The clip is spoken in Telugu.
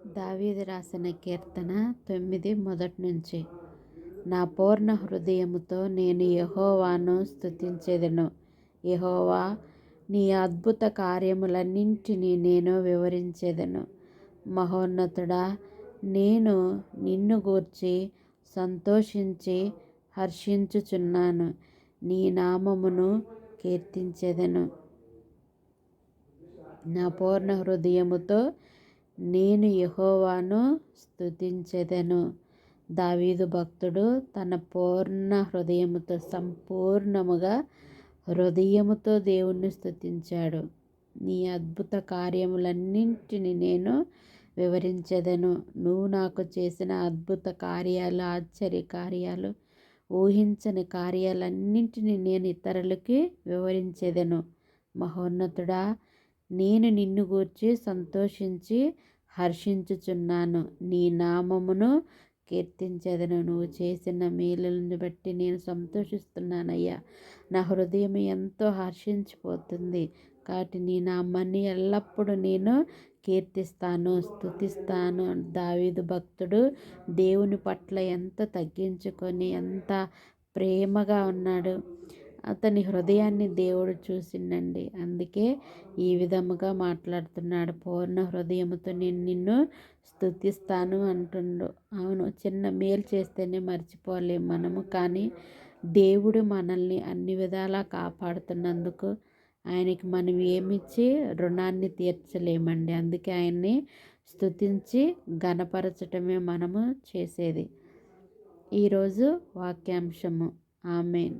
దావీదు రాసిన కీర్తన 9 మొదటి నుంచి. నా పూర్ణ హృదయముతో నేను యెహోవాను స్తుతించెదను. యెహోవా, నీ అద్భుత కార్యములన్నింటినీ నేను వివరించెదను. మహోన్నతుడా, నేను నిన్ను గూర్చి సంతోషించి హర్షించుచున్నాను. నీ నామమును కీర్తించెదను. నా పూర్ణ హృదయముతో నేను యెహోవాను స్తుతించెదను. దావీదు భక్తుడు తన పూర్ణ హృదయముతో సంపూర్ణముగా హృదయముతో దేవుణ్ణి స్తుతించాడు. నీ అద్భుత కార్యములన్నింటినీ నేను వివరించెదను. నువ్వు నాకు చేసిన అద్భుత కార్యాలు, ఆశ్చర్య కార్యాలు, ఊహించని కార్యాలన్నింటినీ నేను ఇతరులకి వివరించెదను. మహోన్నతుడా, నేను నిన్ను గూర్చి సంతోషించి హర్షించుచున్నాను. నీ నామమును కీర్తించెదను. నువ్వు చేసిన మేలులను బట్టి నేను సంతోషిస్తున్నానయ్యా. నా హృదయం ఎంతో హర్షించిపోతుంది. కాబట్టి నీ నామాన్ని ఎల్లప్పుడూ నేను కీర్తిస్తాను, స్తుతిస్తాను. దావీదు భక్తుడు దేవుని పట్ల ఎంత తగ్గించుకొని ఎంత ప్రేమగా ఉన్నాడు. అతని హృదయాన్ని దేవుడు చూసిండండి. అందుకే ఈ విధముగా మాట్లాడుతున్నాడు. పూర్ణ హృదయముతో నేను నిన్ను స్తుతిస్తాను అంటుండు. అవును, చిన్న మేలు చేస్తేనే మర్చిపోలేము మనము. కానీ దేవుడు మనల్ని అన్ని విధాలా కాపాడుతున్నందుకు ఆయనకి మనం ఏమిచ్చి రుణాన్ని తీర్చలేమండి. అందుకే ఆయన్ని స్తుతించి ఘనపరచటమే మనము చేసేది. ఈరోజు వాక్యాంశము. ఆమేన్.